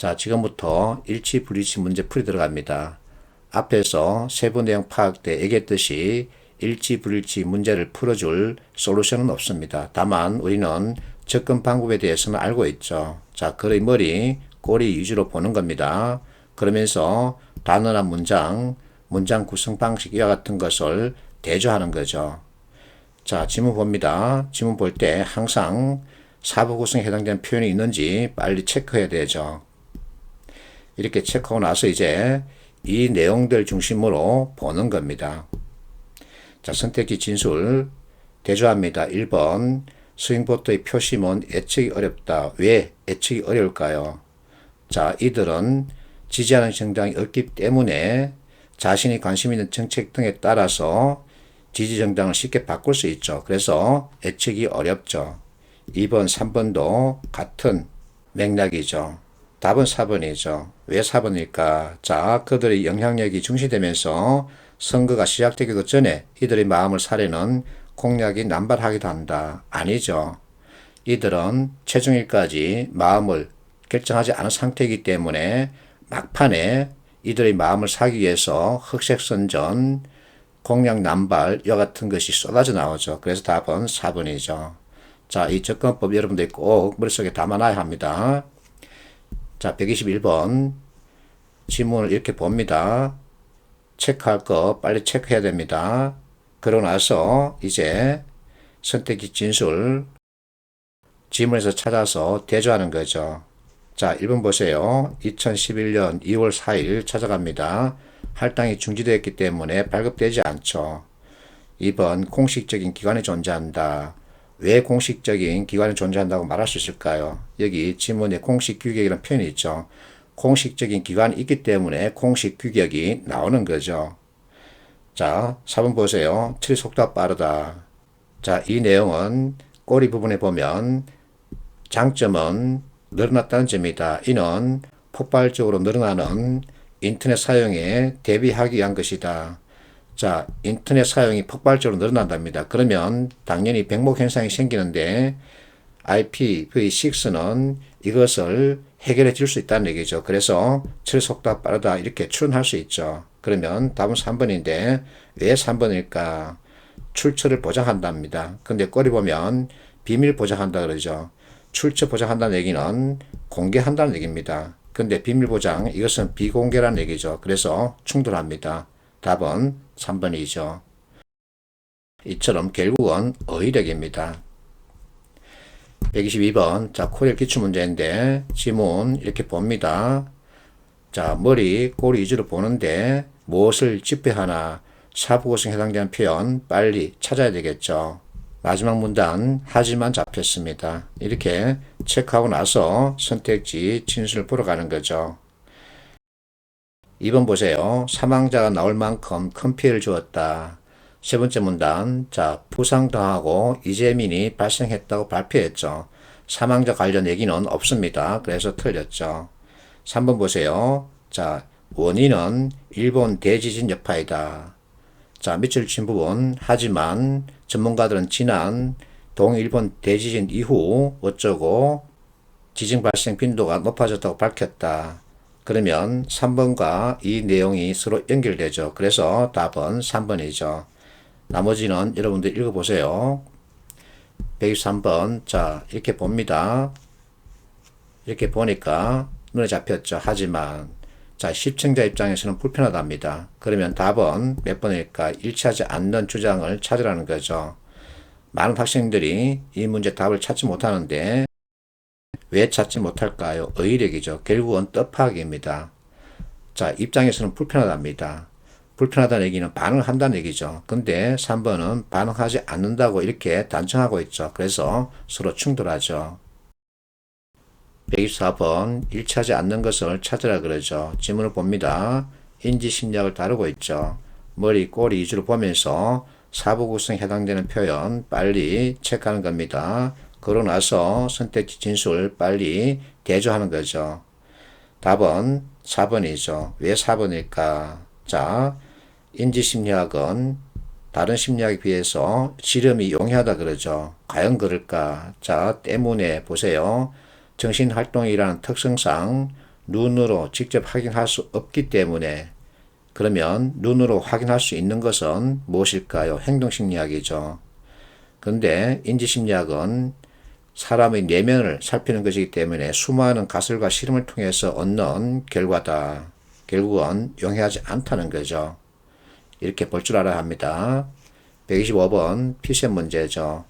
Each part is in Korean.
자, 지금부터 일치 불일치 문제 풀이 들어갑니다. 앞에서 세부 내용 파악 때 얘기했듯이 일치 불일치 문제를 풀어줄 솔루션은 없습니다. 다만 우리는 접근 방법에 대해서는 알고 있죠. 자, 글의 머리, 꼬리 위주로 보는 겁니다. 그러면서 단어나 문장 구성 방식 이와 같은 것을 대조하는 거죠. 자, 지문 봅니다. 지문 볼 때 항상 사부 구성에 해당되는 표현이 있는지 빨리 체크해야 되죠. 이렇게 체크하고 나서 이제 이 내용들 중심으로 보는 겁니다. 자, 선택지 진술 대조합니다. 1번 스윙보트의 표심은 예측이 어렵다. 왜 예측이 어려울까요? 자, 이들은 지지하는 정당이 없기 때문에 자신이 관심 있는 정책 등에 따라서 지지 정당을 쉽게 바꿀 수 있죠. 그래서 예측이 어렵죠. 2번, 3번도 같은 맥락이죠. 답은 4번이죠. 왜 4번일까? 자, 그들의 영향력이 중시되면서 선거가 시작되기도 전에 이들의 마음을 사려는 공약이 남발하기도 한다. 아니죠. 이들은 최종일까지 마음을 결정하지 않은 상태이기 때문에 막판에 이들의 마음을 사기 위해서 흑색선전, 공약 남발 이와 같은 것이 쏟아져 나오죠. 그래서 답은 4번이죠. 자, 이 접근법 여러분들이 꼭 머릿속에 담아놔야 합니다. 자, 121번 지문을 이렇게 봅니다. 체크할 거 빨리 체크해야 됩니다. 그러고 나서 이제 선택지 진술 지문에서 찾아서 대조하는 거죠. 자, 1번 보세요. 2011년 2월 4일 찾아갑니다. 할당이 중지되었기 때문에 발급되지 않죠. 2번 공식적인 기관이 존재한다. 왜 공식적인 기관이 존재한다고 말할 수 있을까요? 여기 지문에 공식 규격이라는 표현이 있죠. 공식적인 기관이 있기 때문에 공식 규격이 나오는 거죠. 자, 4번 보세요. 처리 속도가 빠르다. 자, 이 내용은 꼬리 부분에 보면 장점은 늘어났다는 점이다. 이는 폭발적으로 늘어나는 인터넷 사용에 대비하기 위한 것이다. 자, 인터넷 사용이 폭발적으로 늘어난답니다. 그러면 당연히 병목 현상이 생기는데 IPv6는 이것을 해결해 줄 수 있다는 얘기죠. 그래서 처리 속도가 빠르다 이렇게 추론할 수 있죠. 그러면 답은 3번인데 왜 3번일까? 출처를 보장한답니다. 근데 꼬리 보면 비밀 보장한다 그러죠. 출처 보장한다는 얘기는 공개한다는 얘기입니다. 근데 비밀 보장 이것은 비공개라는 얘기죠. 그래서 충돌합니다. 답은 3번이죠. 이처럼 결국은 어휘력입니다. 122번 자, 코리아 기출문제인데 지문 이렇게 봅니다. 자, 머리, 꼬리 위주로 보는데 무엇을 집회하나 사부구성에 해당되는 표현 빨리 찾아야 되겠죠. 마지막 문단 하지만 잡혔습니다. 이렇게 체크하고 나서 선택지 진술을 보러 가는 거죠. 2번 보세요. 사망자가 나올 만큼 큰 피해를 주었다. 세 번째 문단, 자, 부상당하고 이재민이 발생했다고 발표했죠. 사망자 관련 얘기는 없습니다. 그래서 틀렸죠. 3번 보세요. 자, 원인은 일본 대지진 여파이다. 자, 밑줄 친 부분, 하지만 전문가들은 지난 동일본 대지진 이후 어쩌고 지진 발생 빈도가 높아졌다고 밝혔다. 그러면 3번과 이 내용이 서로 연결되죠. 그래서 답은 3번이죠. 나머지는 여러분들 읽어보세요. 123번. 자, 이렇게 봅니다. 이렇게 보니까 눈에 잡혔죠. 하지만. 자, 시청자 입장에서는 불편하답니다. 그러면 답은 몇 번일까? 일치하지 않는 주장을 찾으라는 거죠. 많은 학생들이 이 문제 답을 찾지 못하는데 왜 찾지 못할까요? 어휘력이죠. 결국은 뜻파악입니다. 자, 입장에서는 불편하답니다. 불편하다는 얘기는 반응을 한다는 얘기죠. 근데 3번은 반응하지 않는다고 이렇게 단정하고 있죠. 그래서 서로 충돌하죠. 124번 일치하지 않는 것을 찾으라 그러죠. 지문을 봅니다. 인지심리학을 다루고 있죠. 머리, 꼬리 위주로 보면서 사부 구성에 해당되는 표현 빨리 체크하는 겁니다. 그러고 나서 선택지 진술 빨리 대조하는 거죠. 답은 4번이죠. 왜 4번일까? 자, 인지심리학은 다른 심리학에 비해서 실험이 용이하다 그러죠. 과연 그럴까? 자, 때문에 보세요. 정신활동이라는 특성상 눈으로 직접 확인할 수 없기 때문에 그러면 눈으로 확인할 수 있는 것은 무엇일까요? 행동심리학이죠. 그런데 인지심리학은 사람의 내면을 살피는 것이기 때문에 수많은 가설과 실험을 통해서 얻는 결과다. 결국은 용이하지 않다는 거죠. 이렇게 볼 줄 알아야 합니다. 125번 피셈 문제죠.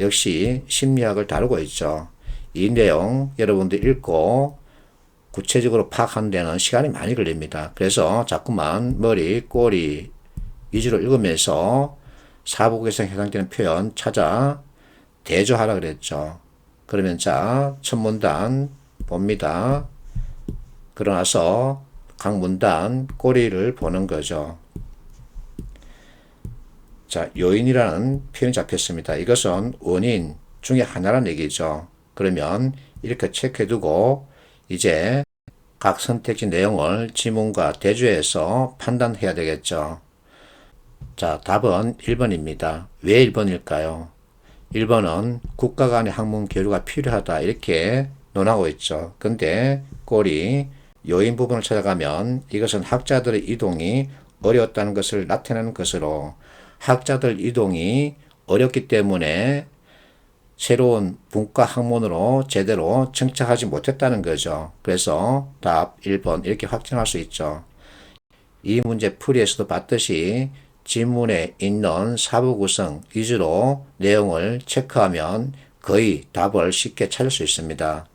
역시 심리학을 다루고 있죠. 이 내용 여러분들 읽고 구체적으로 파악하는 데는 시간이 많이 걸립니다. 그래서 자꾸만 머리, 꼬리 위주로 읽으면서 사복에서 해당되는 표현 찾아 대조하라 그랬죠. 그러면 자, 첫 문단 봅니다. 그러나서 각 문단 꼬리를 보는 거죠. 자, 요인이라는 표현이 잡혔습니다. 이것은 원인 중에 하나라는 얘기죠. 그러면 이렇게 체크해두고 이제 각 선택지 내용을 지문과 대조해서 판단해야 되겠죠. 자, 답은 1번입니다. 왜 1번일까요? 1번은 국가 간의 학문 교류가 필요하다 이렇게 논하고 있죠. 근데 꼬리 요인 부분을 찾아가면 이것은 학자들의 이동이 어려웠다는 것을 나타내는 것으로 학자들 이동이 어렵기 때문에 새로운 분과 학문으로 제대로 정착하지 못했다는 거죠. 그래서 답 1번 이렇게 확정할 수 있죠. 이 문제 풀이에서도 봤듯이 지문에 있는 사부 구성 위주로 내용을 체크하면 거의 답을 쉽게 찾을 수 있습니다.